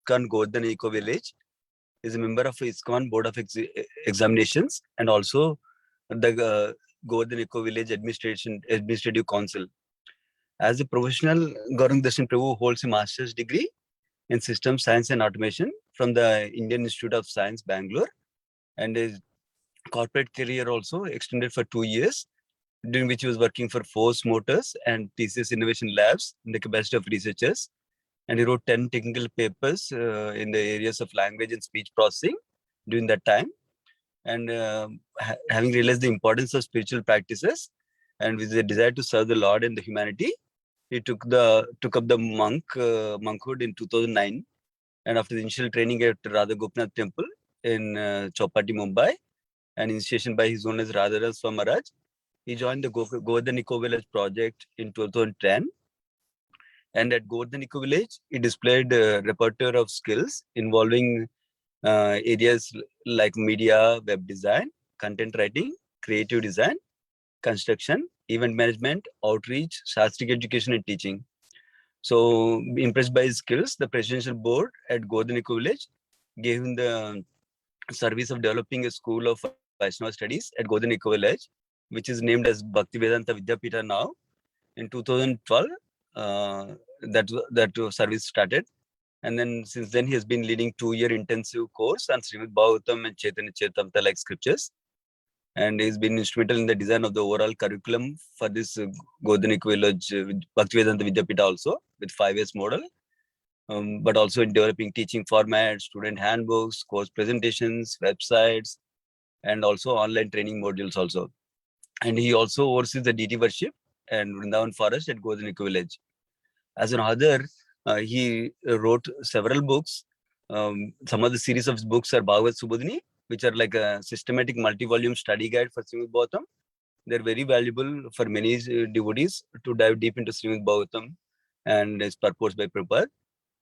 ISKCON Govardhan Eco Village. Is a member of ISKCON Board of Examinations and also the Govardhan Eco Village Administrative Council. As a professional, Gaurang Darshan Prabhu holds a master's degree in Systems Science and Automation from the Indian Institute of Science, Bangalore, and his corporate career also extended for 2 years, during which he was working for Force Motors and TCS Innovation Labs in the capacity of researchers. And he wrote 10 technical papers in the areas of language and speech processing during that time. And having realized the importance of spiritual practices and with the desire to serve the Lord and the humanity, he took up the monkhood in 2009. And after the initial training at Radha Gopinath Temple in Chowpatty, Mumbai, and initiation by his own as Radharas Swami Maharaj, he joined the Govardhan Eco Village project in 2010. And at Govardhan Eco Village, he displayed a repertoire of skills involving areas like media, web design, content writing, creative design, construction, event management, outreach, Shastric education and teaching. So, impressed by his skills, the presidential board at Govardhan Eco Village gave him the service of developing a school of Vaishnava studies at Govardhan Eco Village, which is named as Bhaktivedanta Vidyapita now. In 2012, that service started. And then since then, he has been leading 2-year intensive course on Srimad Bhagavatam and Chaitanya Charitamrita like scriptures. And he's been instrumental in the design of the overall curriculum for this Govardhan Eco Village Bhaktivedanta Vidyapita also with 5 years model. But also in developing teaching formats, student handbooks, course presentations, websites, and also online training modules also. And he also oversees the deity worship and Vrindavan Forest at Govardhan Eco Village. As an author, he wrote several books. Some of the series of books are Bhagavad Subodhini, which are like a systematic multi-volume study guide for Srimad Bhagavatam. They're very valuable for many devotees to dive deep into Srimad Bhagavatam and its purpose by Prabhupada.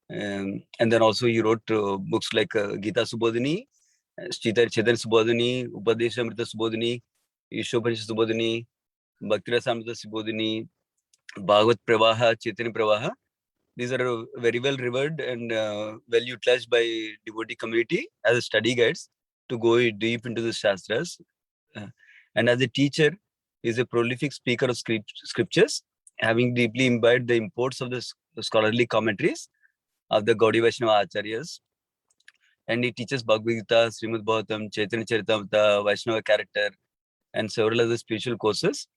And then also he wrote books like Gita Subodhini, Chaitanya Subodhini, Upadeshamrita Subodhini, Ishopanish Subodhini, Bhakti Rasamrita Subodhini, Bhagavat Pravaha, Chaitanya Pravaha. These are very well revered and well utilized by devotee community as study guides to go deep into the Shastras. And as a teacher, he is a prolific speaker of scriptures, having deeply imbibed the imports of the scholarly commentaries of the Gaudiya Vaishnava Acharyas. And he teaches Bhagavad Gita, Srimad Bhagavatam, Chaitanya Charitamrita, Vaishnava character, and several other spiritual courses.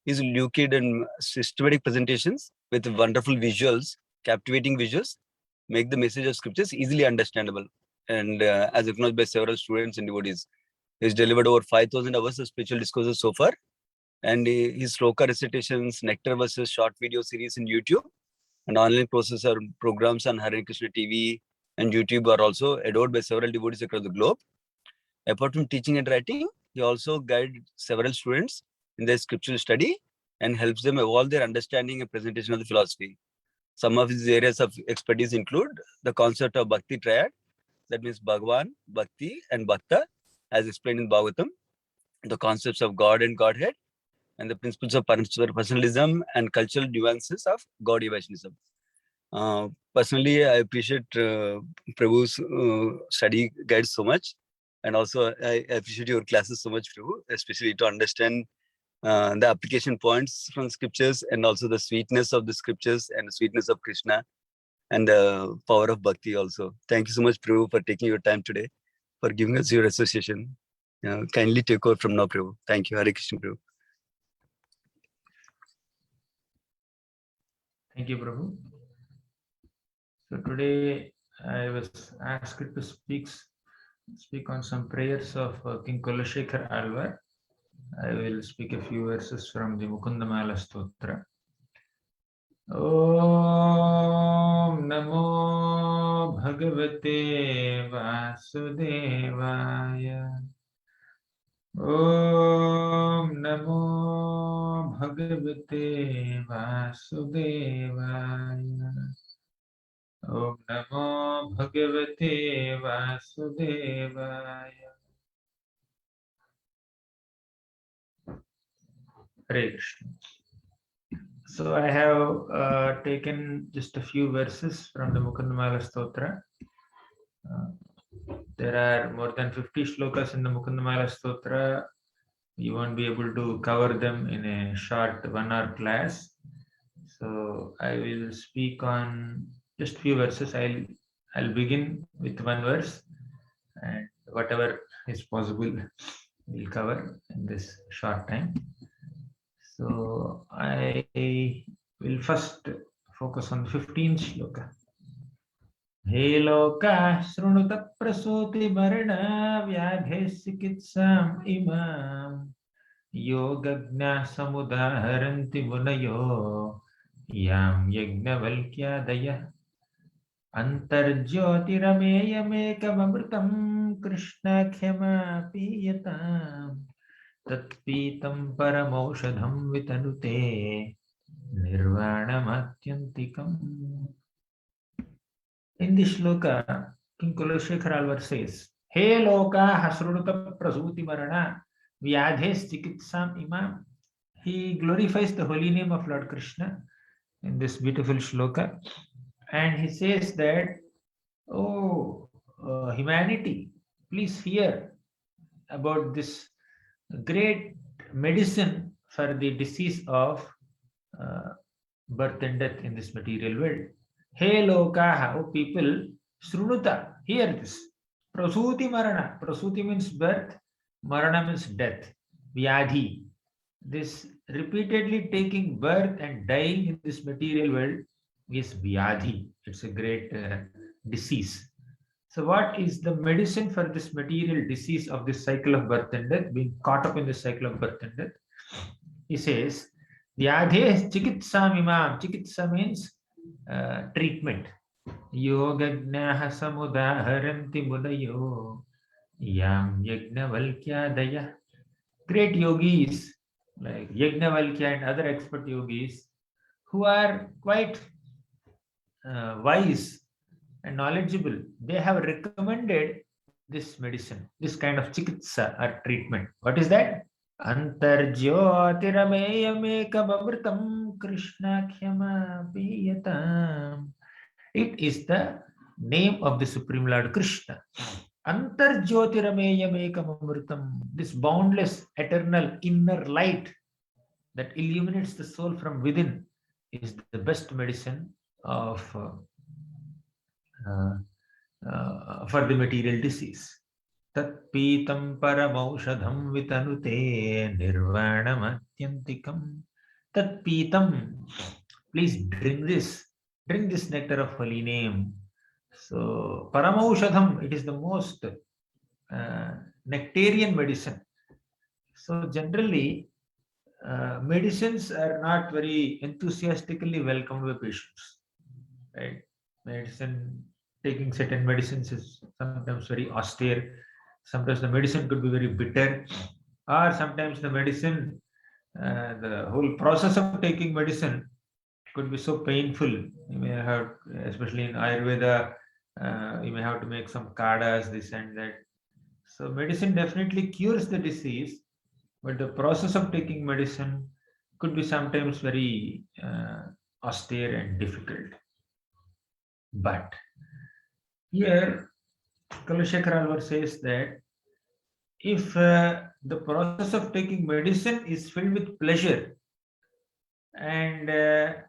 His lucid and systematic presentations with wonderful visuals, captivating visuals, make the message of scriptures easily understandable. And as acknowledged by several students and devotees, he's delivered over 5,000 hours of spiritual discourses so far. And his sloka recitations, nectar verses, short video series in YouTube, and online courses or programs on Hare Krishna TV and YouTube are also adored by several devotees across the globe. Apart from teaching and writing, he also guides several students in their scriptural study and helps them evolve their understanding and presentation of the philosophy. Some of his areas of expertise include the concept of Bhakti Triad, that means Bhagavan, Bhakti, and Bhakta, as explained in Bhagavatam, the concepts of God and Godhead, and the principles of personalism and cultural nuances of Gaudiya Vaishnavism. Personally, I appreciate Prabhu's study guides so much, and also I appreciate your classes so much, Prabhu, especially to understand the application points from scriptures and also the sweetness of the scriptures and the sweetness of Krishna and the power of bhakti also. Thank you so much, Prabhu, for taking your time today, for giving us your association. Kindly take over from now, Prabhu. Thank you. Hare Krishna, Prabhu. Thank you, Prabhu. So today I was asked to speak on some prayers of King Kulashekar Alvar. I will speak a few verses from the Mukundamala Stotra. Om Namo Bhagavate Vasudevaya. Om Namo Bhagavate Vasudevaya. Om Namo Bhagavate Vasudevaya. Hare Krishna. So I have taken just a few verses from the Mukundamala Stotra There are more than 50 shlokas in the Mukundamala Stotra. You won't be able to cover them in a short 1 hour class. So I will speak on just few verses. I'll begin with one verse, and whatever is possible we'll cover in this short time. So I will first focus on 15th shloka. हे लोका शृणुत प्रसूति मरण व्याधे चिकित्साम् इमाम् योगज्ञा समुदाहरन्ति मुनयो यां यज्ञवल्क्यादय अन्तर्ज्योतिरमेयमेकममृतं कृष्णाख्यमा पीयताम् तत्पीतं परमौषधं वितनुते निर्वाणमात्यन्तिकम्. In this shloka, King Kulashekara Alvar says, He loka hasrunuta prasuti marana vyadhes chikitsam imam. He glorifies the holy name of Lord Krishna in this beautiful shloka. And he says that, oh, humanity, please hear about this great medicine for the disease of birth and death in this material world. He lokaha, O people, shrunuta, hear this. Prasuti marana. Prasuti means birth, marana means death. Vyadhi. This repeatedly taking birth and dying in this material world is vyadhi. It's a great disease. So what is the medicine for this material disease of this cycle of birth and death, being caught up in this cycle of birth and death? He says, vyadhe chikitsam imam. Chikitsa means treatment. Yogajnaha samudaharanti mudayo yam yajnavalkyadaya. Great yogis like Yajnavalkya and other expert yogis who are quite wise and knowledgeable, they have recommended this medicine, this kind of chikitsa or treatment. What is that? Antarjyotirameyamekam krishnakhyama piyatam. It is the name of the Supreme Lord Krishna. Antarjyotirameyamekam, this boundless, eternal, inner light that illuminates the soul from within is the best medicine of for the material disease. Tat pitam paramaushadham vitanute nirvanamatyantikam. Tat pitam, please drink this nectar of holy name. So paramaushadham, it is the most nectarian medicine. So generally medicines are not very enthusiastically welcomed by patients, right? Taking certain medicines is sometimes very austere. Sometimes the medicine could be very bitter, or sometimes the medicine, the whole process of taking medicine could be so painful. You may have, especially in Ayurveda, you may have to make some kadas, this and that. So medicine definitely cures the disease, but the process of taking medicine could be sometimes very austere and difficult. But here, Kulashekara Alvar says that if the process of taking medicine is filled with pleasure, and the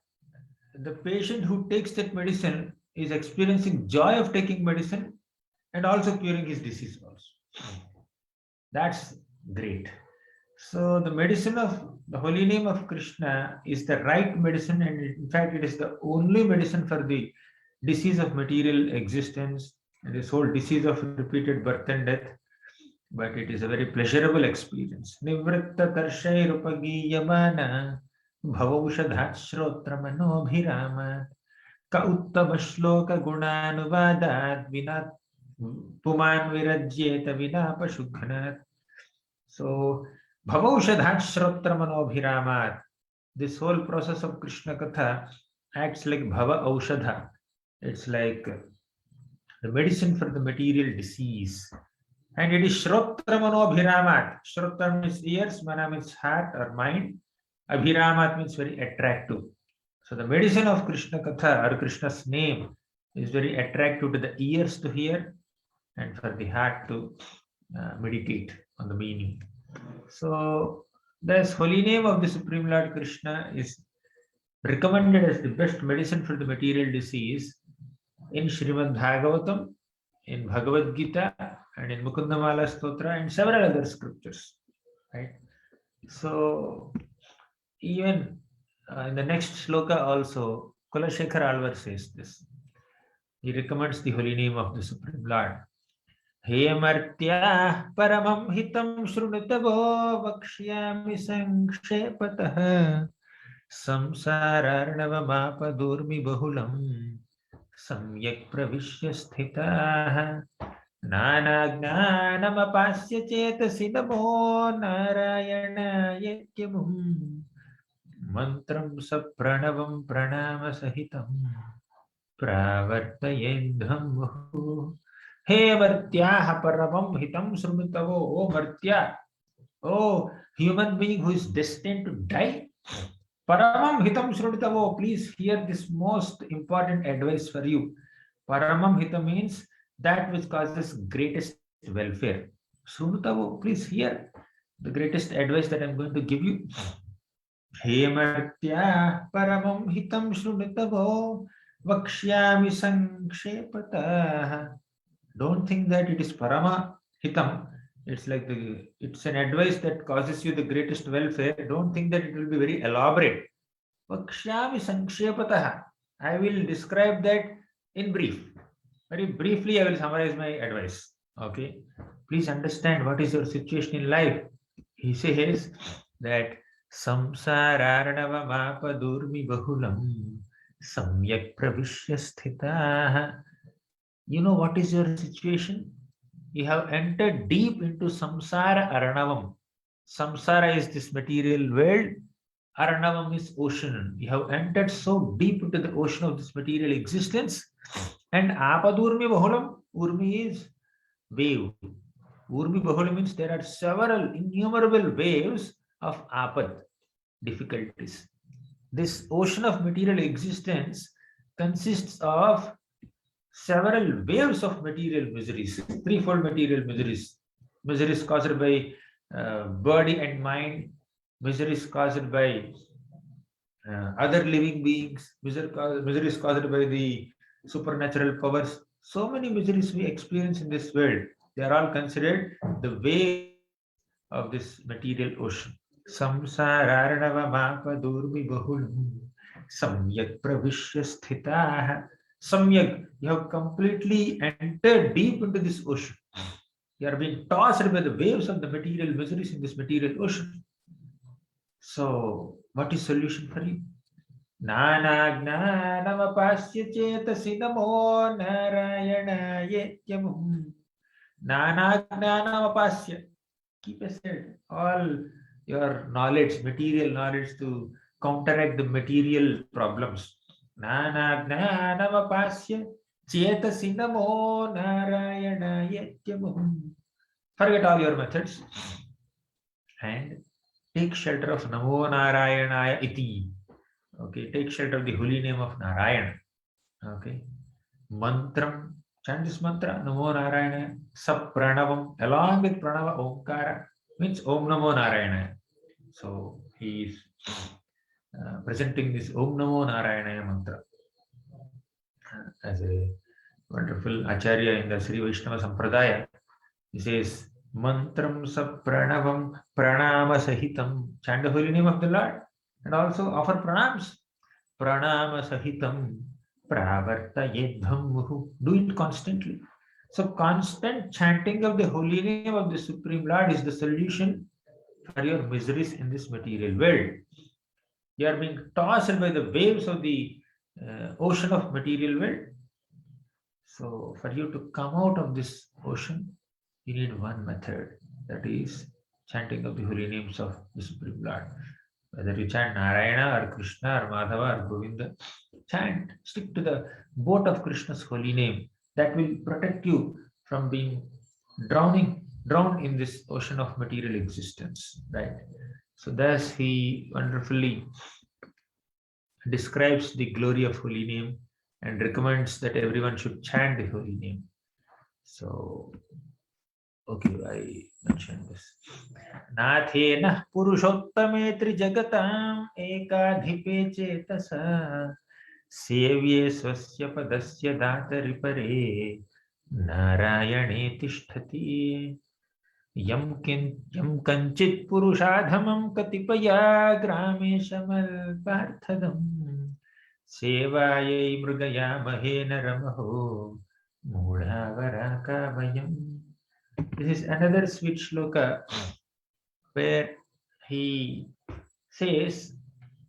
patient who takes that medicine is experiencing joy of taking medicine and also curing his disease also, that's great. So the medicine of the holy name of Krishna is the right medicine, and in fact it is the only medicine for the disease of material existence and this whole disease of repeated birth and death. But it is a very pleasurable experience. Nivritta tarshayirupagiyamana bhavaushadhat shrotramanobhirama ka uttama shloka gunanuvadat vinat puman virajyeta vinapashughanat. So bhavaushadhat shrotramanobhiramat, this whole process of Krishna Katha acts like bhava aushadha. It's like the medicine for the material disease. And it is shrotramanobhiramat. Shrotra means ears, mana means heart or mind. Abhiramat means very attractive. So the medicine of Krishna Katha or Krishna's name is very attractive to the ears to hear, and for the heart to meditate on the meaning. So this holy name of the Supreme Lord Krishna is recommended as the best medicine for the material disease in Srimad Bhagavatam, in Bhagavad Gita, and in Mukundamala Stotra, and several other scriptures. Right. So even in the next shloka also, Kulashekar Alvar says this. He recommends the holy name of the Supreme Lord. He martya paramam hitam shrunutavo vakshyami sankshepatah samsararnavamapadurmi bahulam samyak pravishya sthitah नानाज्ञानमपास्य चेतसि नमो नारायणायत्यमुम् मन्त्रं सप्रणवं प्रणामसहितं प्रावर्तयेद्धं मुहुः हे मर्त्याः परमं हितं शृणुतवो ओ मर्त्या oh human being who is destined to die paramam hitam shrunutavo please hear this most important advice for you paramam hitam means that which causes greatest welfare shrunutavo please hear the greatest advice that I'm going to give you he martya paramam hitam shrunutavo vakshyami sankshepatah don't think that it is parama hitam. It's like it's an advice that causes you the greatest welfare. Don't think that it will be very elaborate. Vakshyami sankshepatah. I will describe that in brief. Very briefly, I will summarize my advice. Okay. Please understand what is your situation in life. He says that samsararnava mapa durmi bahulam samyak pravishya sthitah. You know what is your situation? You have entered deep into samsara aranavam. Samsara is this material world. Aranavam is ocean. You have entered so deep into the ocean of this material existence. And apadurmi bahulam, urmi is wave. Urmi bahulam means there are several innumerable waves of apad, difficulties. This ocean of material existence consists of several waves of material miseries, threefold material miseries. Miseries caused by body and mind, miseries caused by other living beings, miseries caused by the supernatural powers. So many miseries we experience in this world. They are all considered the wave of this material ocean. Samsararnava mapa durmi bahulam samyak pravishya sthitah. Samyak, you have completely entered deep into this ocean. You are being tossed by the waves of the material miseries in this material ocean. So, what is solution for you? Nanagnanamapasya chetasi namo narayanayetyamuh. Nanagnanamapasya. Keep aside all your knowledge, material knowledge to counteract the material problems. Nanagnanamapasya chetasi namo narayanayetyamuh. Forget all your methods and take shelter of Namo Narayanaya iti. Okay, take shelter of the holy name of Narayana. Okay, mantram, chant this mantra, Namo Narayana, Sapranavam, along with Pranava Omkara, means Om Namo Narayana. So he is presenting this Om Namo Narayana mantra as a wonderful Acharya in the Sri Vaishnava Sampradaya. He says, Mantram Sapranavam Pranama Sahitam. Chant the holy name of the Lord and also offer pranams. Pranama Sahitam Pravartayedham Muhu. Do it constantly. So, constant chanting of the holy name of the Supreme Lord is the solution for your miseries in this material world. You are being tossed by the waves of the ocean of material world. So, for you to come out of this ocean, you need one method, that is chanting of the holy names of the Supreme Lord. Whether you chant Narayana or Krishna or Madhava or Govinda, chant, stick to the boat of Krishna's holy name. That will protect you from being drowned in this ocean of material existence, right? So thus he wonderfully describes the glory of holy name and recommends that everyone should chant the holy name. So, okay, I mentioned this. Nathena purushottame trijagatam ekadhipe chetasa sevye swasya padasya datari pare narayane tishtati yam kanchit purushaadhamam katipaya grameshamal parthadam sevayai mrugaya mahena ramaho mudhavaraka vayam. This is another sweet shloka where he says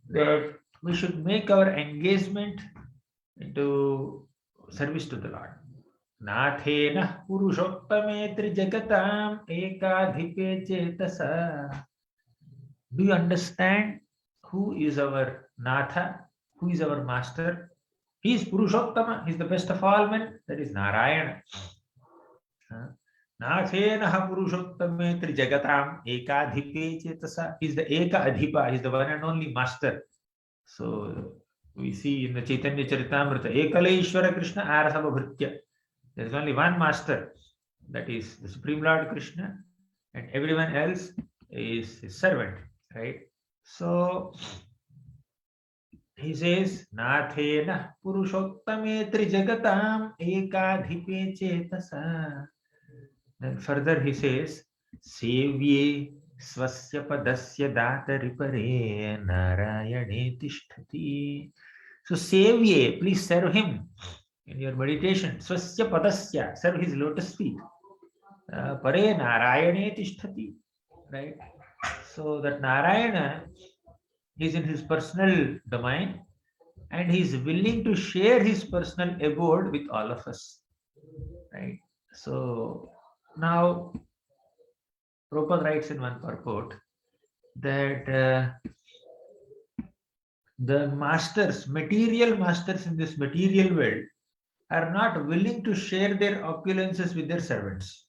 that we should make our engagement into service to the Lord. Nathena purushottame trijagatam ekadhipe chetasa. Do you understand who is our Natha? Who is our master? He is Purushottama. He is the best of all men. That is Narayana. Nathena Purushottame Trijagatam Ekadhipe Chetasa. He is the Eka Adhipa. He is the one and only master. So we see in the Chaitanya Charitamrita, Ekaleshwara Krishna Arhava Bhritya. There is only one master. That is the Supreme Lord Krishna. And everyone else is his servant. Right? So he says, Nathena Purushottame Trijagatam Ekadhipe Chetasa. Then further he says, Sevye Swasya Padasya Datari Pare Narayane Tishtati. So Sevye, please serve him in your meditation. Swasya Padasya, serve his lotus feet. Pare Narayane Tishtati. Right? So that Narayana is in his personal domain and he is willing to share his personal abode with all of us. Right? So now Prabhupada writes in one purport that the masters, material masters in this material world are not willing to share their opulences with their servants.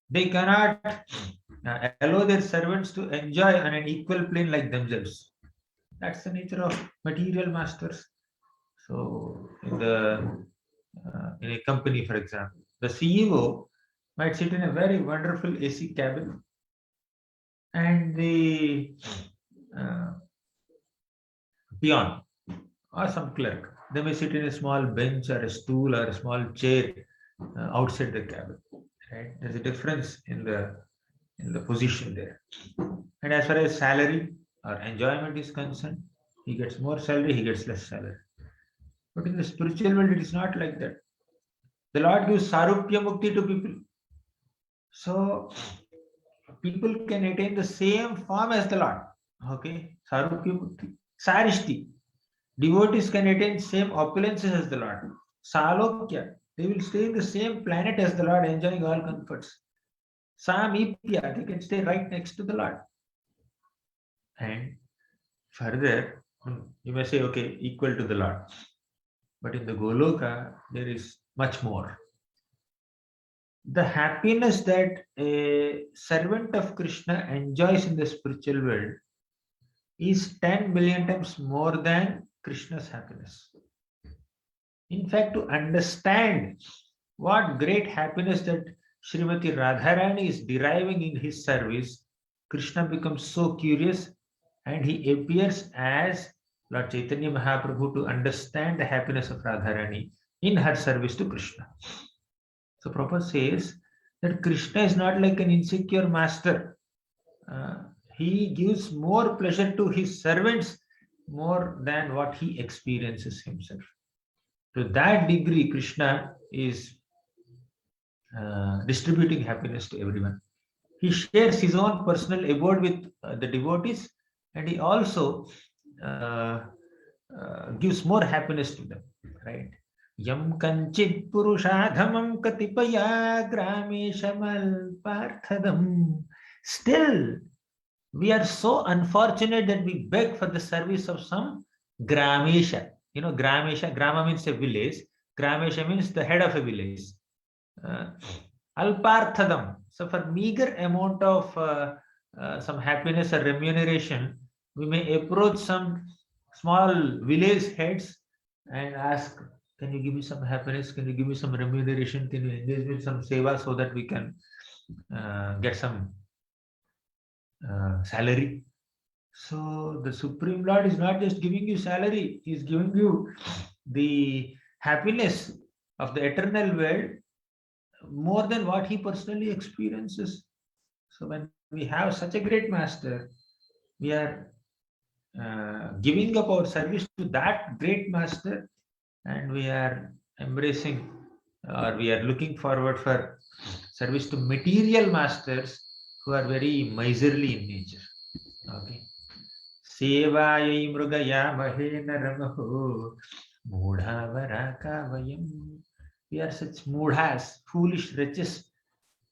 They cannot allow their servants to enjoy on an equal plane like themselves. That's the nature of material masters. So in a company, for example, the CEO might sit in a very wonderful AC cabin, and the peon or some clerk, they may sit in a small bench or a stool or a small chair outside the cabin. Right? There's a difference in the position there. And as far as salary or enjoyment is concerned, he gets more salary, he gets less salary. But in the spiritual world, it is not like that. The Lord gives sarupya mukti to people. So people can attain the same form as the Lord. Okay, sarupya mukti. Sarishti. Devotees can attain same opulences as the Lord. Salokya. They will stay in the same planet as the Lord, enjoying all comforts. Samipya. They can stay right next to the Lord. And further, you may say, okay, equal to the Lord. But in the Goloka, there is much more. The happiness that a servant of Krishna enjoys in the spiritual world is 10 million times more than Krishna's happiness. In fact, to understand what great happiness that Srimati Radharani is deriving in his service, Krishna becomes so curious and he appears as Lord Chaitanya Mahaprabhu to understand the happiness of Radharani in her service to Krishna. So Prabhupada says that Krishna is not like an insecure master. He gives more pleasure to his servants more than what he experiences himself. To that degree, Krishna is distributing happiness to everyone. He shares his own personal abode with the devotees, and he also gives more happiness to them. Right? Yam kanchit purushadhamam katipaya grameshamal parthadam. Still, we are so unfortunate that we beg for the service of some gramesha. You know, gramesha, grama means a village. Gramesha means the head of a village. Alparthadam. So for meager amount of some happiness or remuneration, we may approach some small village heads and ask Can you give me some happiness? Can you give me some remuneration? Can you engage me in some seva so that we can get some salary? So the Supreme Lord is not just giving you salary, He is giving you the happiness of the eternal world more than what He personally experiences. So when we have such a great master, we are giving up our service to that great master, and we are embracing, or we are looking forward for service to material masters who are very miserly in nature. Okay. Sevayai mrugayamahe naramaho mudhavaraka. We are such mudhas, foolish wretches,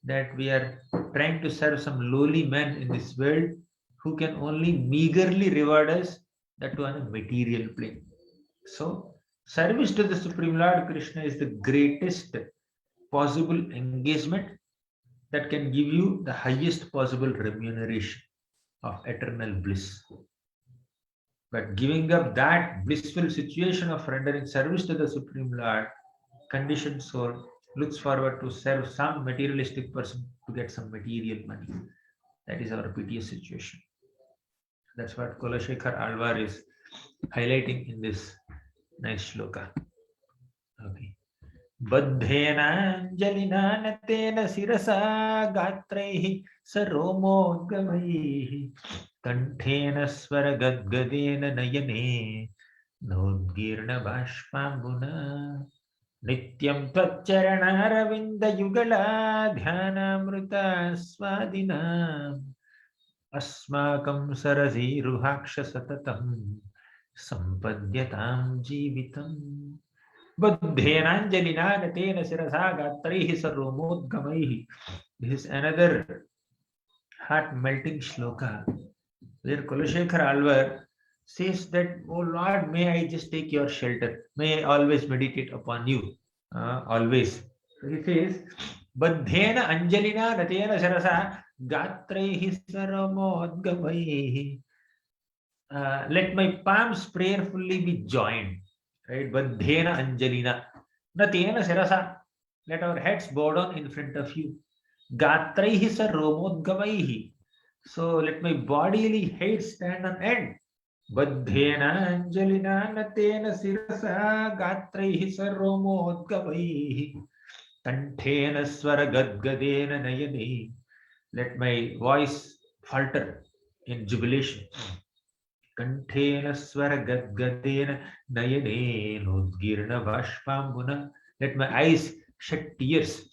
that we are trying to serve some lowly men in this world who can only meagerly reward us, that too on a material plane. So, service to the Supreme Lord Krishna is the greatest possible engagement that can give you the highest possible remuneration of eternal bliss. But giving up that blissful situation of rendering service to the Supreme Lord, conditioned soul looks forward to serve some materialistic person to get some material money. That is our piteous situation. That's what Kulashekar Alvar is highlighting in this nice shloka. Okay. बद्धेनाञ्जलिना नतेन शिरसा गात्रैः सरोमोद्गमैः कण्ठेन स्वरगद्गदेन नयने नोद्गीर्णबाष्पाम्बुना नित्यं त्वच्चरणारविन्दयुगला ध्यानामृता स्वादिनाम् अस्माकं सरसीरुहाक्ष सततं सम्पद्यतां जीवितम् बद्धेनाञ्जलिना नतेन शिरसा गात्रैः सर्वमोद्गमैः. This is another heart-melting shloka where Kulashekar Alvar says that, "Oh Lord, may I just take your shelter. May I always meditate upon you. Always." So he says, "Baddhena anjalina natena sarasa gatraihi saramodgamaihi." Let my palms prayerfully be joined. Right? Baddhena anjalina. Natena sarasa. Let our heads bow down in front of you. Gatraihi saromodgamaihi. So let my bodily hair stand on end. Baddhena anjalina natena sirasa gatraihi saromodgamaihi. Kanthena swara gadgadena nayane. Let my voice falter in jubilation. Kanthena swara gadgadena nayane nodgirna bashpambuna. Let my eyes shed tears.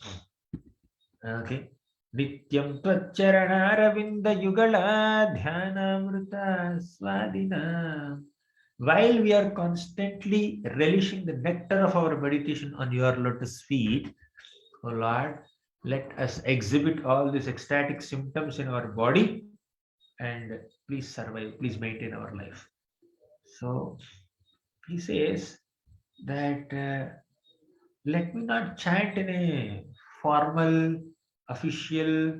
Okay. Nityam tvacharanaaravinda yugala dhyanamrita swadina. While we are constantly relishing the nectar of our meditation on your lotus feet, O Lord, let us exhibit all these ecstatic symptoms in our body, and please survive, please maintain our life. So he says that let me not chant in a formal, official,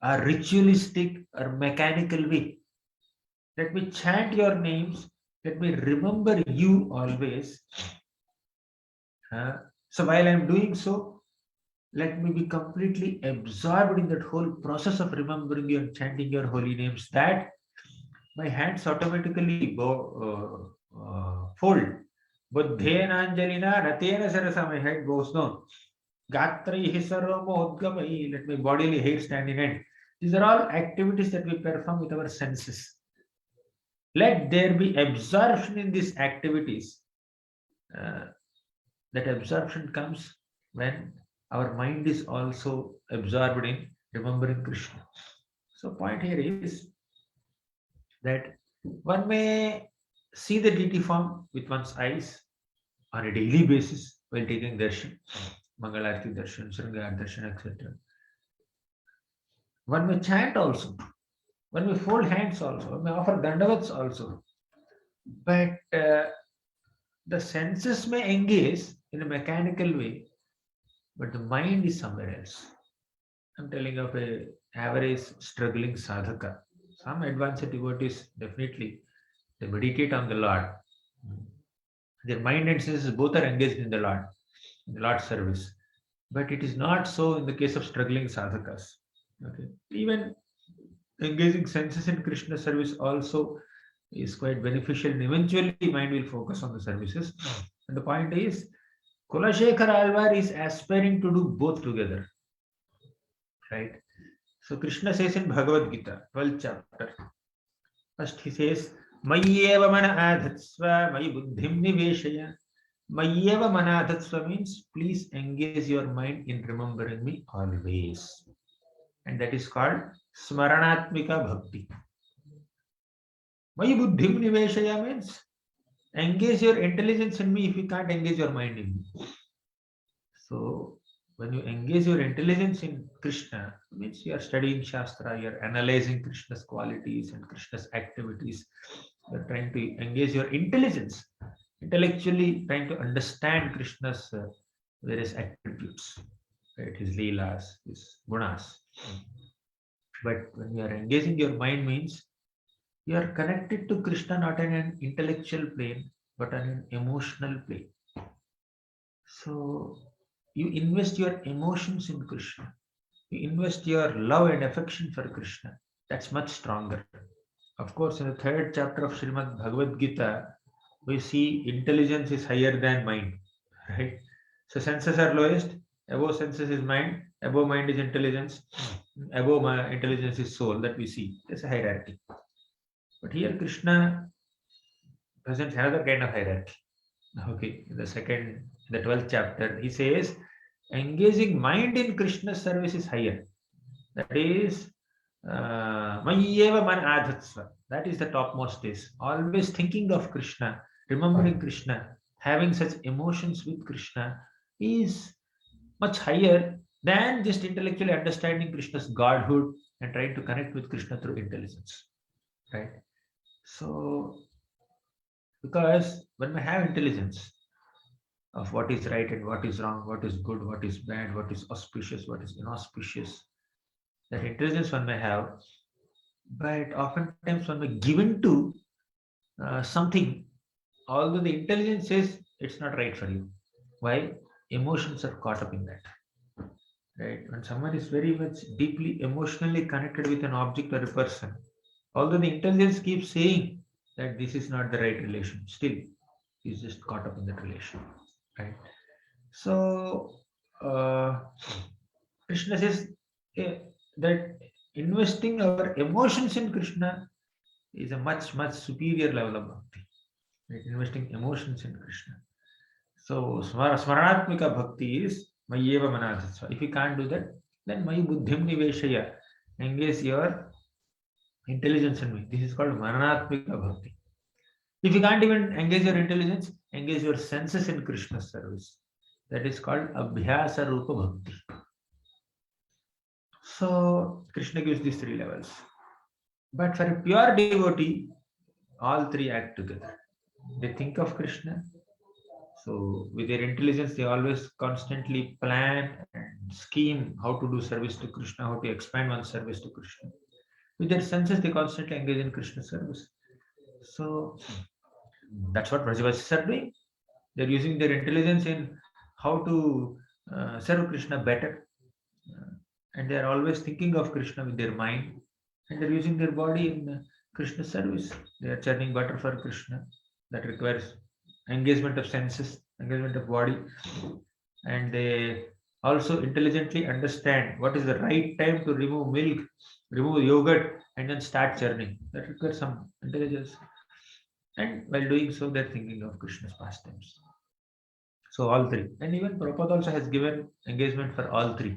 or ritualistic or mechanical way. Let me chant your names. Let me remember you always. So while I am doing so, let me be completely absorbed in that whole process of remembering you and chanting your holy names, that my hands automatically fold. Buddhenanjalina ratena sarasa, my head goes down. Gatraihi sarvamodgamai, let my bodily hair stand in end. These are all activities that we perform with our senses. Let there be absorption in these activities. That absorption comes when our mind is also absorbed in remembering Krishna. So point here is that one may see the deity form with one's eyes on a daily basis while taking darshan, Mangalarti darshan, Sringar darshan, etc. One may chant also. One may fold hands also. One may offer dandavats also. But the senses may engage in a mechanical way, but the mind is somewhere else. I'm telling of a average struggling sadhaka. Some advanced devotees, definitely, they meditate on the Lord. Their mind and senses both are engaged in the Lord's service. But it is not so in the case of struggling sadhakas. Okay. Even engaging senses in Krishna service also is quite beneficial, and eventually mind will focus on the services. And the point is, Kulashekar Alvar is aspiring to do both together, right? So Krishna says in Bhagavad Gita, 12th chapter, first he says, Mayyeva mana adhatsva, mayi buddhim niveshaya. Mayyeva mana adhatsva means please engage your mind in remembering me always. And that is called Smaranatmika Bhakti. Mayi buddhim niveshaya means engage your intelligence in me if you can't engage your mind in me. So when you engage your intelligence in Krishna, means you are studying Shastra, you are analyzing Krishna's qualities and Krishna's activities. You are trying to engage your intelligence, intellectually trying to understand Krishna's various attributes, right? His leelas, his gunas. But when you are engaging your mind means you are connected to Krishna not on an intellectual plane, but on an emotional plane. So you invest your emotions in Krishna. You invest your love and affection for Krishna. That's much stronger. Of course, in the third chapter of Srimad Bhagavad Gita, we see intelligence is higher than mind, right? So senses are lowest, above senses is mind, above mind is intelligence, above intelligence is soul, that we see. There's a hierarchy. But here Krishna presents another kind of hierarchy. Okay, in the 12th chapter, he says, engaging mind in Krishna's service is higher. That is, Mayyeva man adhatsva. That is the topmost stage. Always thinking of Krishna, remembering Krishna, having such emotions with Krishna is much higher than just intellectually understanding Krishna's godhood and trying to connect with Krishna through intelligence. Right? So, because when we have intelligence of what is right and what is wrong, what is good, what is bad, what is auspicious, what is inauspicious, that intelligence one may have, but oftentimes one may given to something, although the intelligence says it's not right for you. Why? Emotions are caught up in that. Right? When someone is very much deeply emotionally connected with an object or a person, although the intelligence keeps saying that this is not the right relation, still he's just caught up in that relation. Right? So Krishna says that investing our emotions in Krishna is a much, much superior level of bhakti. Right? Investing emotions in Krishna. So Smaranatmika Bhakti is Mayyeva Manadhatsva. If you can't do that, then Mayi Buddhim Niveshaya. Engage your intelligence in me. This is called Maranatmika Bhakti. If you can't even engage your intelligence, engage your senses in Krishna's service. That is called Abhyasa Rupa Bhakti. So Krishna gives these three levels. But for a pure devotee, all three act together. They think of Krishna. So with their intelligence, they always constantly plan and scheme how to do service to Krishna, how to expand one's service to Krishna. With their senses, they constantly engage in Krishna service. So that's what Vrajavasis are doing. They're using their intelligence in how to serve Krishna better. And they're always thinking of Krishna with their mind. And they're using their body in Krishna service. They are churning butter for Krishna. That requires engagement of senses, engagement of body. And they also intelligently understand what is the right time to remove milk, remove yogurt, and then start churning. That requires some intelligence. And while doing so, they're thinking of Krishna's pastimes. So all three. And even Prabhupada also has given engagement for all three,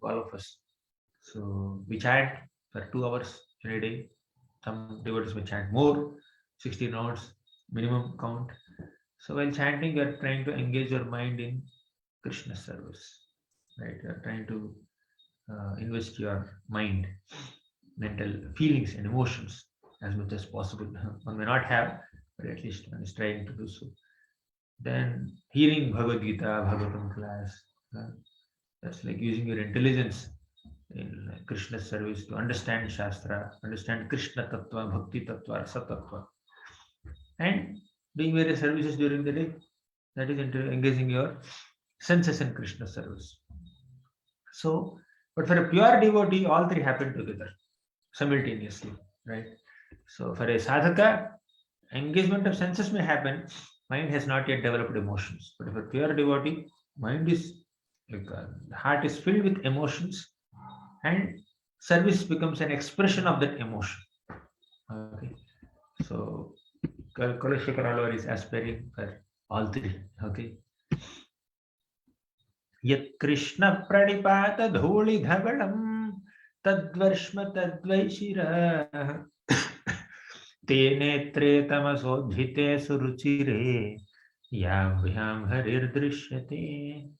all of us. So we chant for 2 hours in a day. Some devotees may chant more, 16 hours minimum count. So while chanting, you are trying to engage your mind in Krishna service. Right? You are trying to invest your mind, mental feelings and emotions as much as possible. One may not have, but at least one is trying to do so. Then hearing Bhagavad Gita, Bhagavatam class, that's like using your intelligence in Krishna's service to understand Shastra, understand Krishna Tattva, Bhakti Tattva, Rasa Tattva. And doing various services during the day. That is engaging your senses in Krishna service. So, but for a pure devotee, all three happen together simultaneously, right? So, for a sadhaka, engagement of senses may happen. Mind has not yet developed emotions. But for pure devotee, mind is like the heart is filled with emotions, and service becomes an expression of that emotion. Okay, so Kulashekar Alvar is aspiring for all three. Okay. Yat Krishna pranipata dhuli dhavalam tadvarshma tadvaishira te netre tamasodhite suruchire yabhyam harir drishyate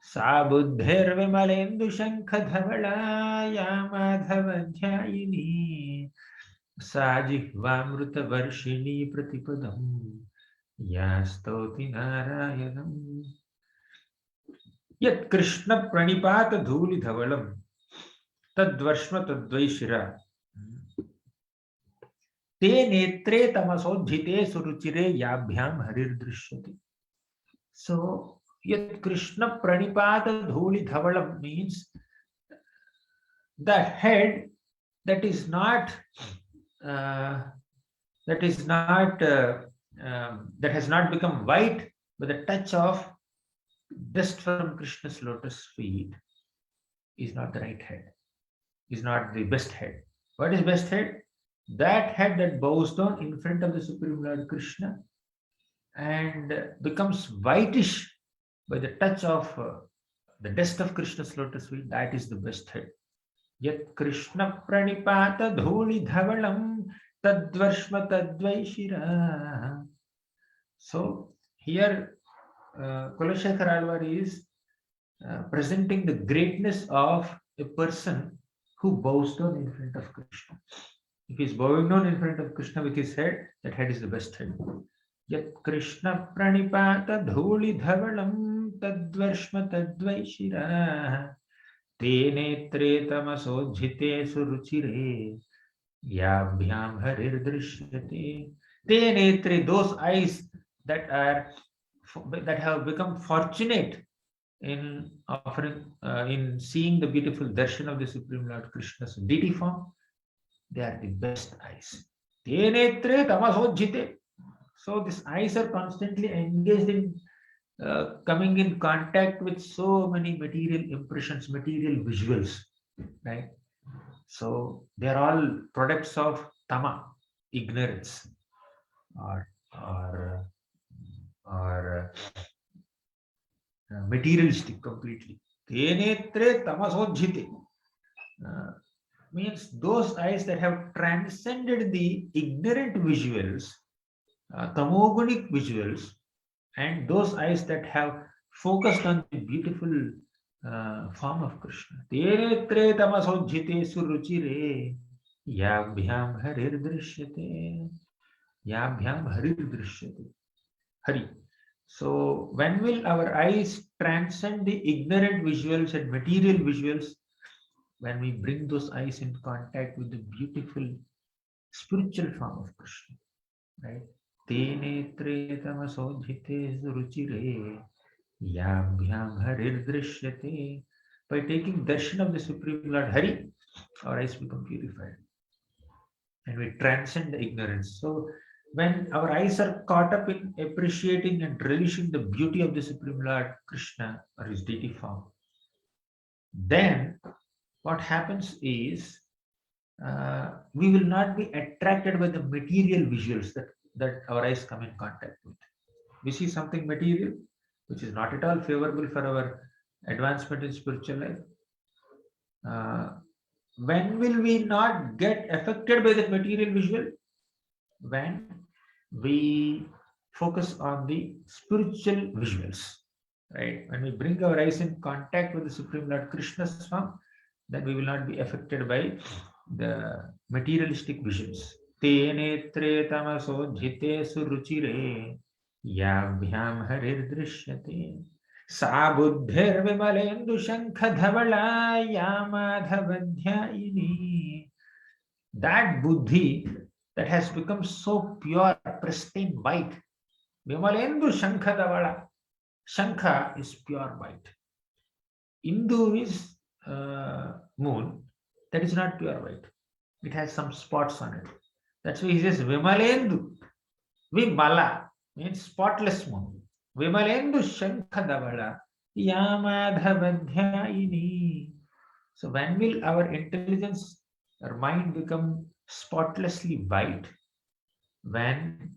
sa buddhir vimalendu shankha dhavala ya madhava dhyayini sa jihvamruta varshini pratipadam ya stoti narayanam. Yat Krishna pranipata dhuli dhavalam tadvarshma tadvaishira te netre tamasodhite suruchire yabhyam harir drishyati. So yat Krishna pranipata dhuli dhavalam means the head that is not that has not become white by the touch of dust from Krishna's lotus feet is not the right head, is not the best head. What is best head? That head that bows down in front of the Supreme Lord Krishna and becomes whitish by the touch of the dust of Krishna's lotus feet, that is the best head. Yat Krishna pranipata dhuli dhavalam tadvarshma tadvaishira. So here Kulashekar Alvar is presenting the greatness of a person who bows down in front of Krishna. If he is bowing down in front of Krishna with his head, that head is the best head. Yat Krishna pranipata dhuli dhavalam tadvarshma tadvaishira te netre tamasodhite suruchire yabhyam harir drishyate. Te netre, those eyes that have become fortunate in offering in seeing the beautiful darshan of the Supreme Lord Krishna's deity form, they are the best eyes. Te netre tamasodhite. So these eyes are constantly engaged in coming in contact with so many material impressions, material visuals, right? So they are all products of tama, ignorance, or materialistic completely. Tenetre tamasodhite means those eyes that have transcended the ignorant visuals, tamogonic visuals, and those eyes that have focused on the beautiful form of Krishna. Tenetre tamasodhite suruchire yabhyam harir drishyate. Yabhyam harir drishyate. Hari. So when will our eyes transcend the ignorant visuals and material visuals? When we bring those eyes in contact with the beautiful spiritual form of Krishna, right? Te netre tamasodhite suruchire yabhyam harir drishyate. By taking darshan of the Supreme Lord Hari, our eyes become purified and we transcend the ignorance. So when our eyes are caught up in appreciating and relishing the beauty of the Supreme Lord Krishna or his deity form, then what happens is we will not be attracted by the material visuals that our eyes come in contact with. We see something material which is not at all favorable for our advancement in spiritual life. When will we not get affected by that material visual? When we focus on the spiritual visuals, right? When we bring our eyes in contact with the Supreme Lord Krishna's form, then we will not be affected by the materialistic visions. Te netre tamasodhite suruchire yabhyam harir drishyate sa buddhir vimalendu shankha dhavala yamadhavadhyayini. That buddhi that has become so pure, pristine white, Vimalendu Shankha. Shankha is pure white. Indu is moon. That is not pure white. It has some spots on it. That's why he says Vimalendu. Vimala means spotless moon. Vimalendu Shankha Yamadhavadhyayini. So when will our intelligence, our mind become spotlessly white? When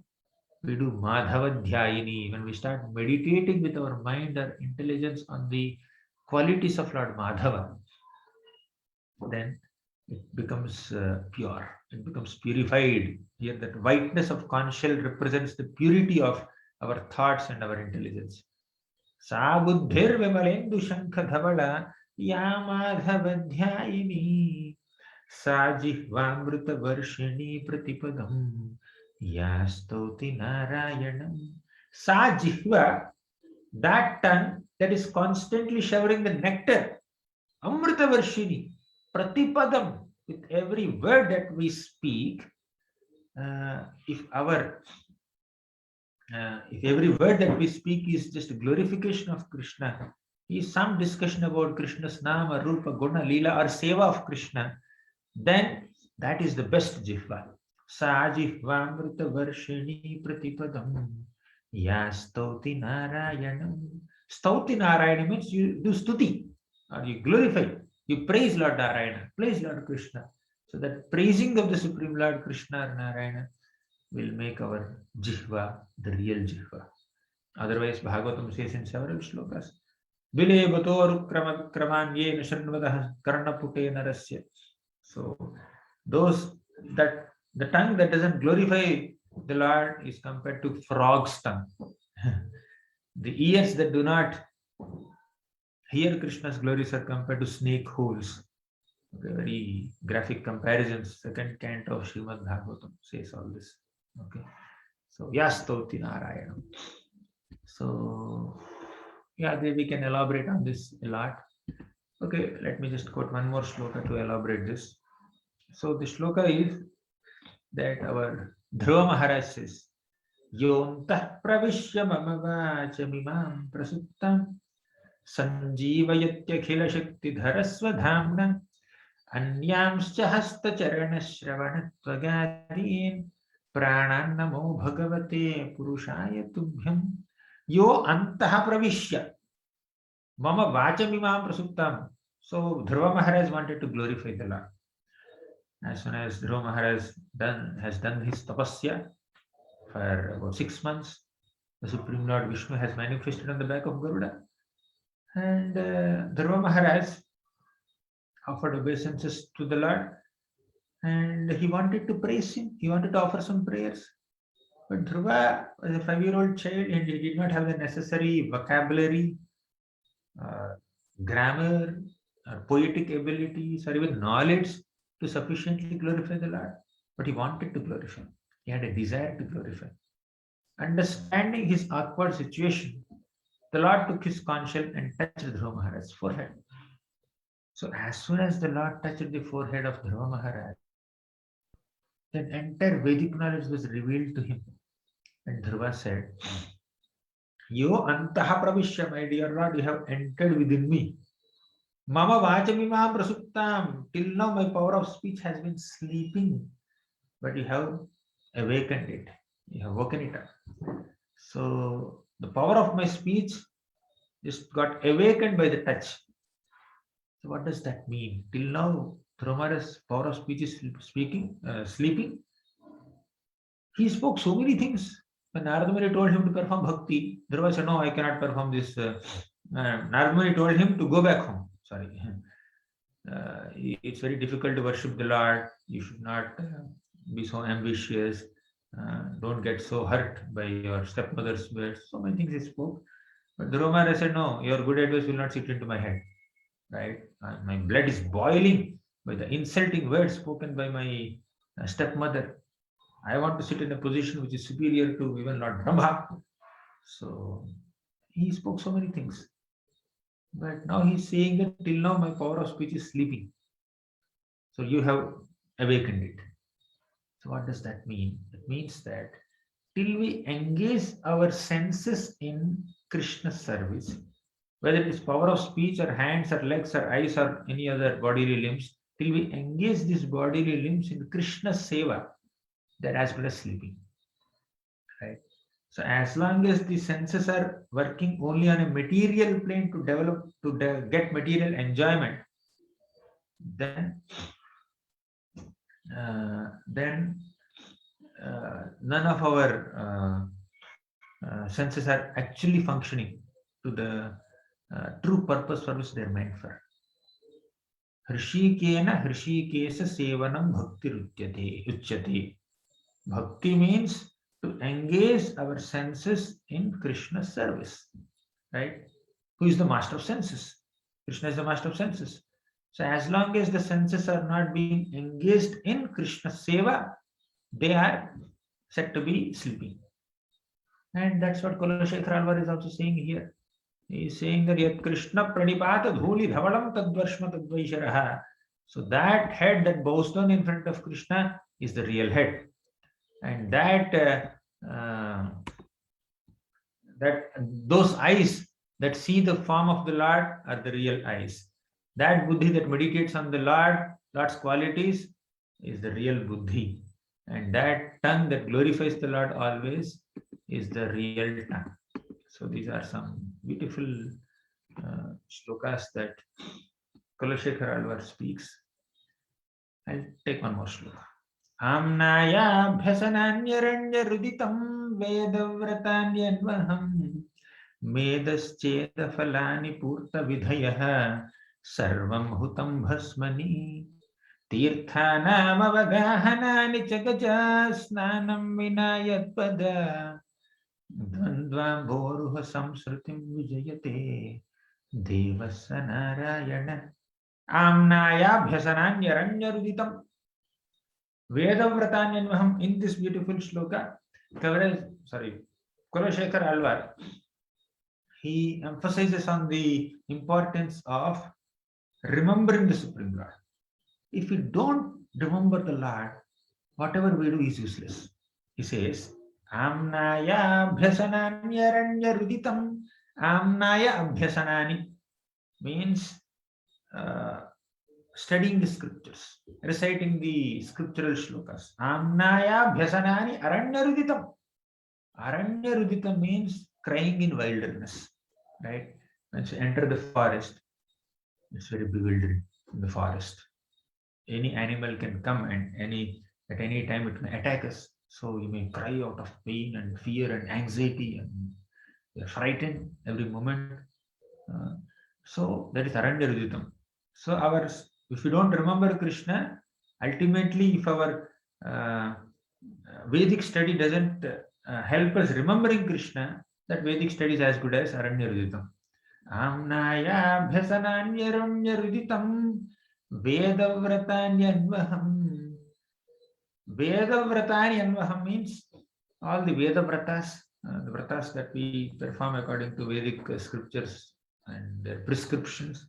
we do Madhavadhyayini, when we start meditating with our mind or intelligence on the qualities of Lord Madhava, then it becomes pure, it becomes purified. Here, that whiteness of conch shell represents the purity of our thoughts and our intelligence. Sa buddhir vimalendu shankha dhavala yamadhavadhyayini sa jihvamrita varshini pratipadam yastoti narayanam. Sa jihva, that tongue that is constantly showering the nectar, amrita varshini, pratipadam, with every word that we speak. If every word that we speak is just a glorification of Krishna, is some discussion about Krishna's nama, rupa, guna, lila, or seva of Krishna, then that is the best jihva. Sa jihvamrita varshini pratipadam ya stauti narayanam. Stauti narayana means you do stuti, or you glorify, you praise Lord Narayana, praise Lord Krishna. So that praising of the Supreme Lord Krishna or Narayana will make our jihva the real jihva. Otherwise, Bhagavatam says in several shlokas, Vile batoru kramanye nashanvadah karnapute narasya. So those that the tongue that doesn't glorify the Lord is compared to frog's tongue. The ears that do not hear Krishna's glories are compared to snake holes. Very graphic comparisons. Second canto of Srimad Bhagavatam says all this. Okay. So Yastoti Narayana. So yeah, we can elaborate on this a lot. Okay, let me just quote one more shloka to elaborate this. So the shloka is that our Dhruva Maharaj says, Yontah pravishya mama vachamimam prasuttam sanjeevayatya khila shakti dharasva dhamna anyamscha hasta charana shravana tvagarin pranan namo bhagavate purushaya tubhyam yo antah pravishya mama vachamimam prasuttam. So Dhruva Maharaj wanted to glorify the Lord. As soon as Dhruva Maharaj has done his tapasya for about 6 months, the Supreme Lord Vishnu has manifested on the back of Garuda, and Dhruva Maharaj offered obeisances to the Lord, and he wanted to praise him. He wanted to offer some prayers, but Dhruva was a 5-year-old child, and he did not have the necessary vocabulary, grammar, poetic abilities, or even knowledge to sufficiently glorify the Lord. But he wanted to glorify. He had a desire to glorify. Understanding his awkward situation, the Lord took his conch shell and touched Dhruva Maharaj's forehead. So as soon as the Lord touched the forehead of Dhruva Maharaj, then entire Vedic knowledge was revealed to him. And Dhruva said, Yo antaha pravishya, my dear Lord, you have entered within me. Mama vachamimam prasuttam. Till now my power of speech has been sleeping, but you have awakened it. You have woken it up. So the power of my speech just got awakened by the touch. So what does that mean? Till now, Dhruva Maharaj's power of speech is sleeping. He spoke so many things. When Narada Muni told him to perform bhakti, Dhruva said, no, I cannot perform this. Narada Muni told him to go back home. Sorry. It's very difficult to worship the Lord. You should not be so ambitious. Don't get so hurt by your stepmother's words. So many things he spoke. But Dhruva Maharaj said, no, your good advice will not sit into my head. Right? My blood is boiling by the insulting words spoken by my stepmother. I want to sit in a position which is superior to even Lord Brahma. So he spoke so many things. But now he's saying that till now my power of speech is sleeping. So you have awakened it. So what does that mean? It means that till we engage our senses in Krishna's service, whether it is power of speech or hands or legs or eyes or any other bodily limbs, till we engage these bodily limbs in Krishna's seva, that as good as sleeping. Right? So as long as the senses are working only on a material plane to develop, get material enjoyment, then none of our senses are actually functioning to the true purpose for which they are meant for. Hrishikena Hrishikesa Sevanam Bhakti Uchyate. Bhakti means to engage our senses in Krishna's service. Right? Who is the master of senses? Krishna is the master of senses. So as long as the senses are not being engaged in Krishna's seva, they are said to be sleeping. And that's what Kulashekar Alvar is also saying here. He is saying that Yat Krishna Pranipata Dhuli Dhavalam Tadvarshma Tadvaisharaha. So that head that bows down in front of Krishna is the real head. And that those eyes that see the form of the Lord are the real eyes. That buddhi that meditates on the Lord's qualities is the real buddhi. And that tongue that glorifies the Lord always is the real tongue. So these are some beautiful shlokas that Kulashekar Alvar speaks. I'll take one more shloka. Amnaya bhasananyaranya ruditam vedavrtanyadvaham medascheta falani purta vidhayaha sarvam hutam bhasmani tirthanam avagahanani chagaja snanam vinayatpada dvandvam boruha samsrutim vijayate devasa narayana amnaya bhasananyaranya ruditam Vedavratanyanvaham. In this beautiful shloka, Kulashekar Alvar, he emphasizes on the importance of remembering the Supreme Lord. If we don't remember the Lord, whatever we do is useless. He says, Amnaya abhyasananyaranya ruditam. Amnaya abhyasanani means studying the scriptures, reciting the scriptural shlokas. Amnaya bhyasanani aranyaruditam. Aranyaruditam means crying in wilderness. Right? Once you enter the forest, it's very bewildering in the forest. Any animal can come and at any time it may attack us. So you may cry out of pain and fear and anxiety and you're frightened every moment. So that is aranyaruditam. So if we don't remember Krishna, ultimately if our Vedic study doesn't help us remembering Krishna, that Vedic study is as good as Aranyaruditam. Amnaya bhyasananyaranyaruditam vedavratanyanvaham. Vedavratanyanvaham means all the Veda vratas, the vratas that we perform according to Vedic scriptures and their prescriptions.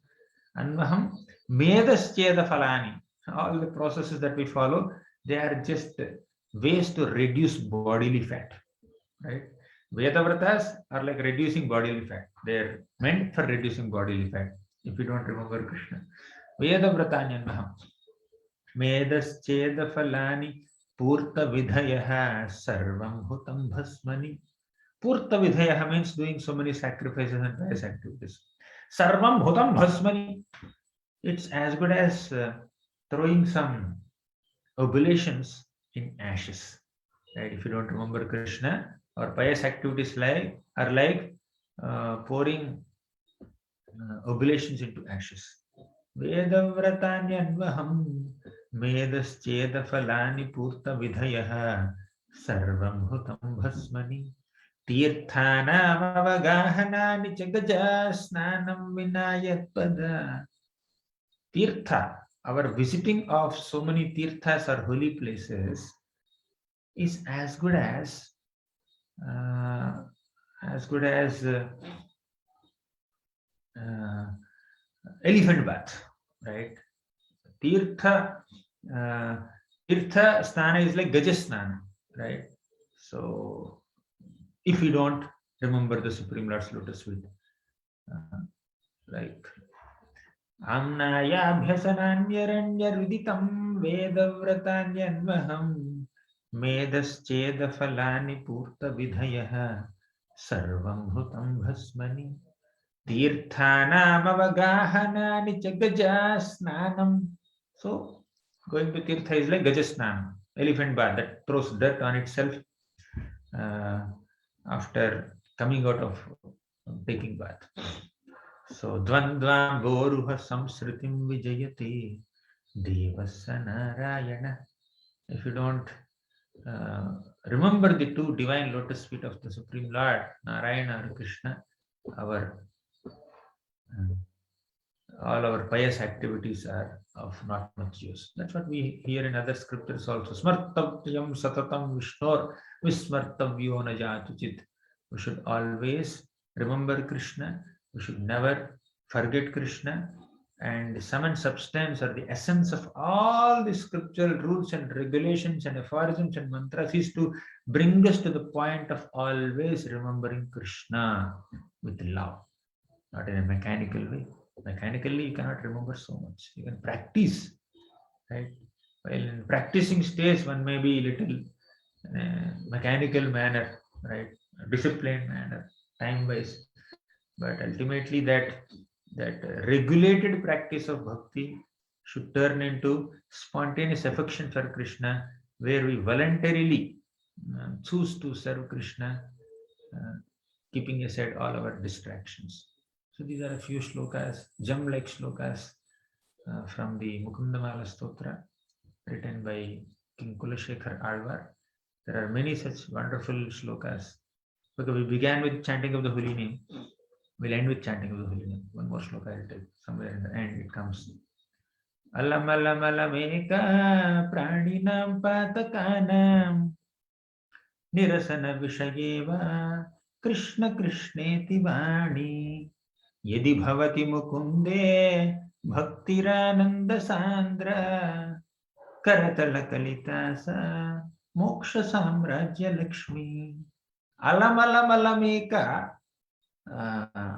Anvaham medascheda falani. All the processes that we follow, they are just ways to reduce bodily fat. Right? Vedavratas are like reducing bodily fat. They are meant for reducing bodily fat. If you don't remember Krishna. Vedavratanyanvaham. Medascheda falani purta vidhayaha sarvam hutam bhasmani. Purta vidhayaha means doing so many sacrifices and pious activities. Sarvam bhutam bhasmani. It's as good as throwing some oblations in ashes. Right? If you don't remember Krishna, or pious activities are like pouring oblations into ashes. Vedavratanyanvaham medascheda falani purta vidhayaha sarvam hutam bhasmani. Tirthanam avagahanani chagaja snanam vinayatpada. Tirtha, our visiting of so many tirthas or holy places is as good as elephant bath, right? Tirtha snana is like Gaja snana, right? So if we don't remember the Supreme Lord's lotus feet, like Amnayabhyasananyaranyarviditam Vedavratanyanvaham Medaschedafalani Purta Vidhayaha Sarvam Hutam Bhasmani Tirthanam Avagahanani Chagajasnanam. So going to Tirtha is like Gajasnanam, elephant bath that throws dirt on itself after coming out of taking bath. So Dvandvam Boruha Samsritim Vijayate Devasa Narayana. If you don't remember the two divine lotus feet of the Supreme Lord, Narayana or Krishna, our all our pious activities are of not much use. That's what we hear in other scriptures also. Smartavyam satatam vishnor vismartavyo najatuchit. We should always remember Krishna. We should never forget Krishna. And the sum and substance or the essence of all the scriptural rules and regulations and aphorisms and mantras is to bring us to the point of always remembering Krishna with love, not in a mechanical way. Mechanically, you cannot remember so much. You can practice, right? While in practicing stage, one may be little mechanical manner, right? Disciplined manner, time-wise. But ultimately, that regulated practice of bhakti should turn into spontaneous affection for Krishna, where we voluntarily choose to serve Krishna, keeping aside all our distractions. So these are a few shlokas, gem-like shlokas from the Mukundamala Stotra, written by King Kulashekar Alvar. There are many such wonderful shlokas. Okay, we began with chanting of the holy name. We'll end with chanting of the holy name. One more shloka I'll take. Somewhere in the end it comes. Alam alam alameka praninam patakanam nirasana vishayeva Krishna Krishneti vani Yadi bhavati mukunde bhaktirananda sandra karatala kalitasa moksha samrajya lakshmi alam alam alameka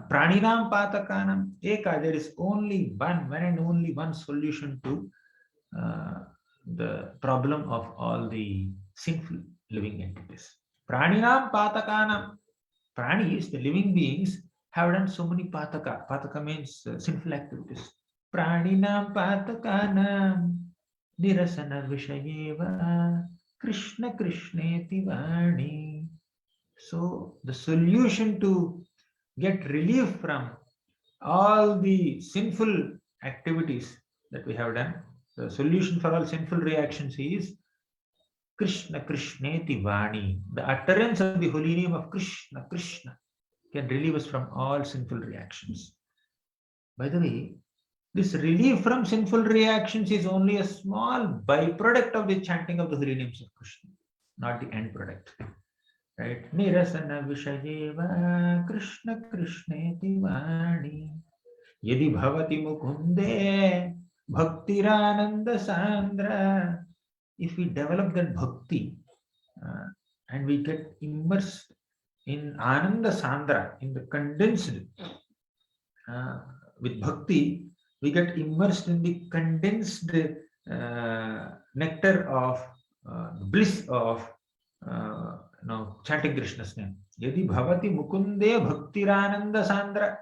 praninam patakanam eka. There is only one and only one solution to the problem of all the sinful living entities. Praninam patakanam. Prani is the living beings have done so many pataka. Pataka means sinful activities. Praninam patakanam nirasana vishayeva Krishna Krishneti vani. So the solution to get relief from all the sinful activities that we have done, the solution for all sinful reactions is Krishna Krishneti vani. The utterance of the holy name of Krishna Krishna can relieve us from all sinful reactions. By the way, this relief from sinful reactions is only a small byproduct of the chanting of the holy names of Krishna, not the end product. Right? Nirasana vishayeva Krishna Krishneti vani Yadi bhavati mukunde bhaktirananda sandra. If we develop that bhakti and we get immersed in Ananda Sandra, in the condensed, with bhakti, we get immersed in the condensed nectar of bliss of chanting Krishna's name. Yadi bhavati mukunde bhaktirananda sandra.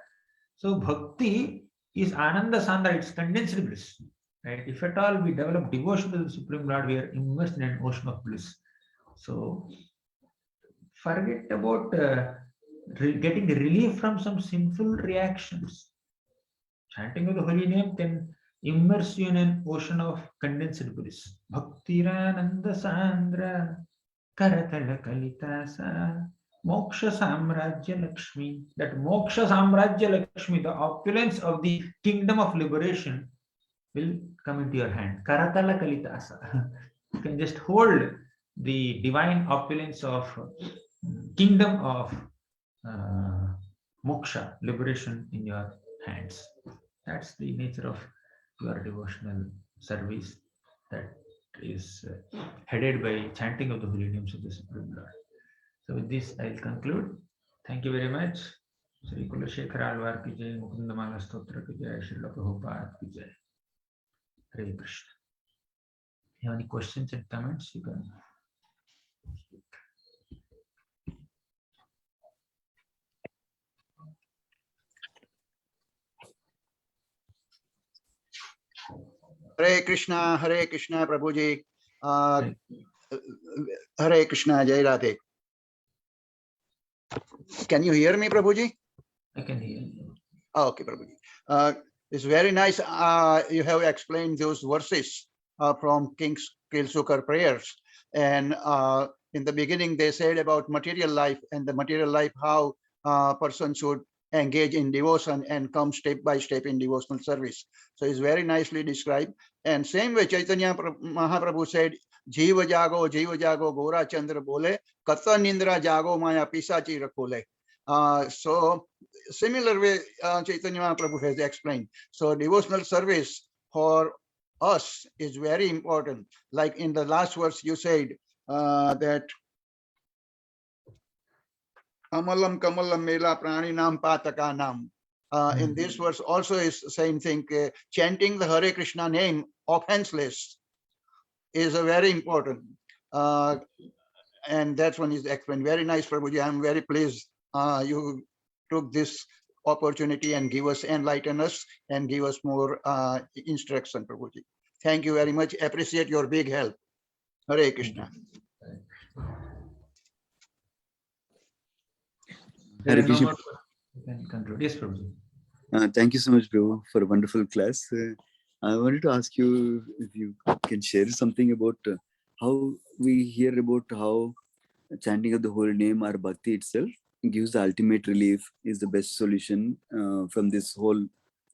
So bhakti is Ananda Sandra, it's condensed bliss. Right? If at all we develop devotion to the Supreme Lord, we are immersed in an ocean of bliss. So forget about getting relief from some sinful reactions. Chanting of the holy name can immerse you in an ocean of condensed bliss. Bhaktirananda Sandra Karatala Kalitasa Moksha Samrajya Lakshmi. That Moksha Samrajya Lakshmi, the opulence of the kingdom of liberation, will come into your hand. Karatala Kalitasa. You can just hold the divine opulence of kingdom of moksha, liberation in your hands. That's the nature of your devotional service that is headed by chanting of the holy names of the Supreme Lord. So with this, I'll conclude. Thank you very much. Sri Kulashekar Alvar ki jai, Mukundamala Stotra ki jai, Srila Prabhupada ki jai. Hare Krishna. You have any questions and comments? You can. Hare Krishna, Prabhuji. Hare Krishna, Jai Radhe. Can you hear me, Prabhuji? I can hear you. Okay, Prabhuji. It's very nice. You have explained those verses from King's Kilsukar prayers. And in the beginning, they said about material life and the material life, how a person should engage in devotion and come step by step in devotional service. So it's very nicely described. And same way Chaitanya Mahaprabhu said, Jiva jago, Gora Chandra bole, Kata Nindra jago, Maya Pisachi rakole. So similar way Chaitanya Mahaprabhu has explained. So devotional service for us is very important. Like in the last verse you said that Amalam Kamalam Mela Prani Nam Pataka Nam. In this verse also is the same thing. Chanting the Hare Krishna name offenseless is a very important. And that's one is explained. Very nice, Prabhuji. I'm very pleased you took this opportunity and give us, enlighten us and give us more instruction, Prabhuji. Thank you very much. Appreciate your big help. Hare Krishna. Hare Krishna. You can conclude. Yes, Prabhuji. Thank you so much, bro, for a wonderful class. I wanted to ask you if you can share something about how we hear about how chanting of the whole name or bhakti itself gives the ultimate relief, is the best solution from this whole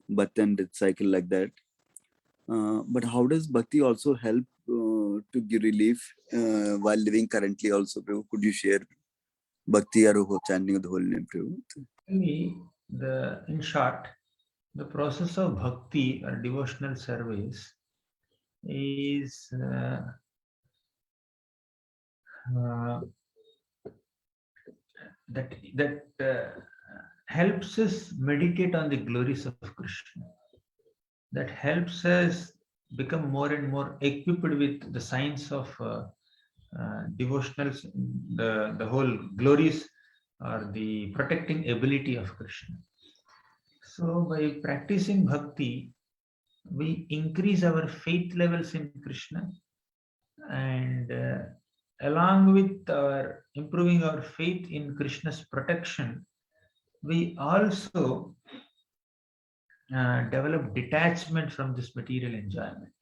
birth and death cycle like that. But how does bhakti also help to give relief while living currently also, bro? Could you share bhakti or chanting of the whole name, bro? In short, the process of bhakti or devotional service is that helps us meditate on the glories of Krishna. That helps us become more and more equipped with the science of devotional, the whole glories or the protecting ability of Krishna. So by practicing bhakti, we increase our faith levels in Krishna, and along with our improving our faith in Krishna's protection, we also develop detachment from this material enjoyment.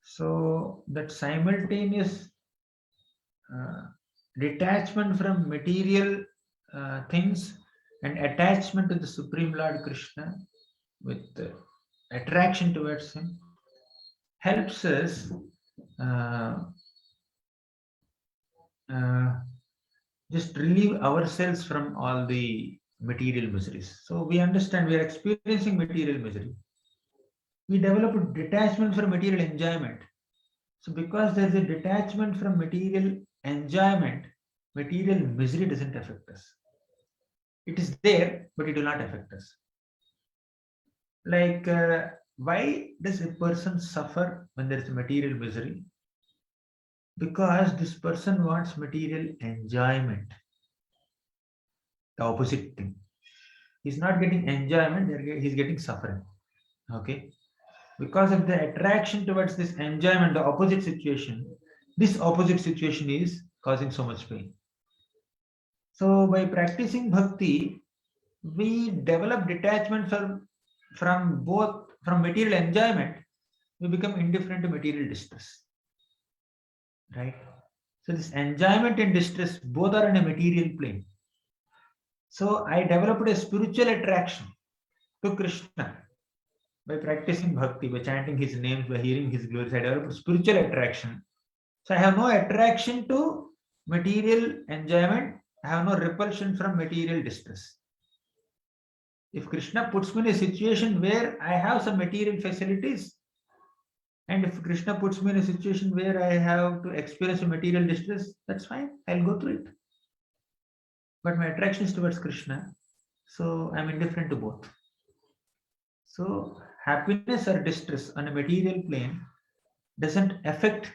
So that simultaneous detachment from material things and attachment to the Supreme Lord Krishna with attraction towards him helps us just relieve ourselves from all the material miseries. So we understand we are experiencing material misery. We develop a detachment from material enjoyment. So because there is a detachment from material enjoyment, material misery doesn't affect us. It is there, but it will not affect us. Like, why does a person suffer when there is material misery? Because this person wants material enjoyment. The opposite thing. He's not getting enjoyment, he's getting suffering. Okay? Because of the attraction towards this enjoyment, the opposite situation, this opposite situation is causing so much pain. So by practicing bhakti, we develop detachment from material enjoyment, we become indifferent to material distress. Right? So this enjoyment and distress both are in a material plane. So I developed a spiritual attraction to Krishna by practicing bhakti, by chanting his names, by hearing his glories. I developed spiritual attraction. So I have no attraction to material enjoyment. I have no repulsion from material distress. If Krishna puts me in a situation where I have some material facilities, and if Krishna puts me in a situation where I have to experience a material distress, that's fine. I'll go through it. but my attraction is towards Krishna, so I'm indifferent to both. So happiness or distress on a material plane doesn't affect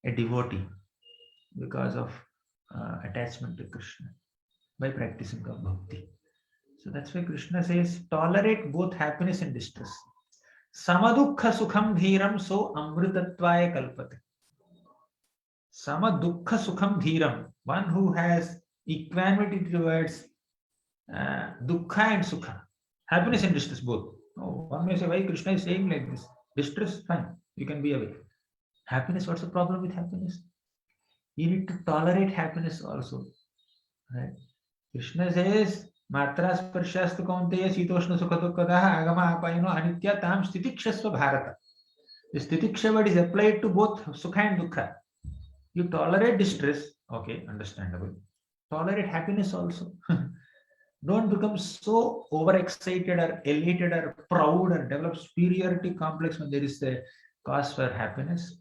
a devotee because of attachment to Krishna by practicing of bhakti. So that's why Krishna says, tolerate both happiness and distress. Samadukha sukham dhiram so amritatvaya kalpate. Samadukha sukham dhiram, one who has equanimity towards dukkha and sukha, happiness and distress both. Oh, one may say, why Krishna is saying like this? Distress, fine, you can be away. Happiness, what's the problem with happiness? You need to tolerate happiness also. Right? Krishna says, Matra sparshastha kaunteya sitoshna sukha dukkadaha agama apayano anitya tam stitikshasva bharata. The stitiksha word is applied to both sukha and dukkha. You tolerate distress, okay, understandable. Tolerate happiness also. Don't become so overexcited or elated or proud or develop superiority complex when there is a cause for happiness.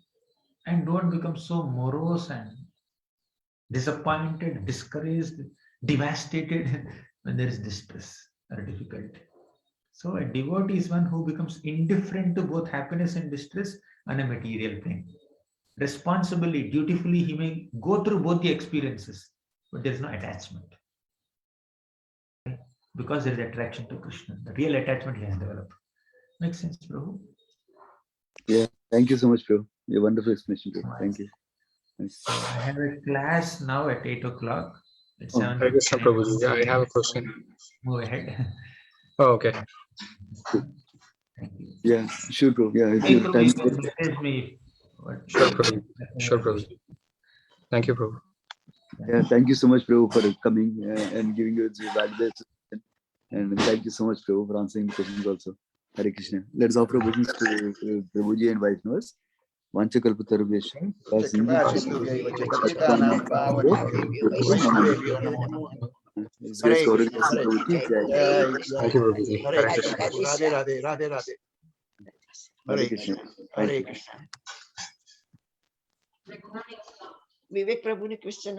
And don't become so morose and disappointed, discouraged, devastated when there is distress or difficulty. So a devotee is one who becomes indifferent to both happiness and distress on a material plane. Responsibly, dutifully, he may go through both the experiences, but there is no attachment. Because there is attraction to Krishna. The real attachment he has developed. Makes sense, Prabhu? Yeah, thank you so much, Prabhu. Your wonderful explanation, Prabhu. Thank you. Thanks. So I have a class now at 8 o'clock. It's Oh, 7:59. Hare Krishna, Prabhuji. Yeah, I have a question. Move ahead. Oh, okay. Thank you. yeah, sure, Prabhu. Yeah, if Hey, you Prabhu, time. you can message me. What- Sure, Prabhuji. Sure, Prabhuji. Thank you, Prabhu. Yeah, thank you so much, Prabhu, for coming and giving your valuable explanation. And thank you so much, Prabhu, for answering the questions also. Hare Krishna. Let's offer obeisances to Prabhuji and Vaishnavas. Vancha kalpatarubhyascha. His grace Hare Gaurav Krishna, Hare Prabhuji. Thank you, Prabhuji. Hare Hare Krishna, Krishna. Radhe Radhe, Radhe Radhe. Hare Krishna. Hare Krishna. विवेक प्रभु ने question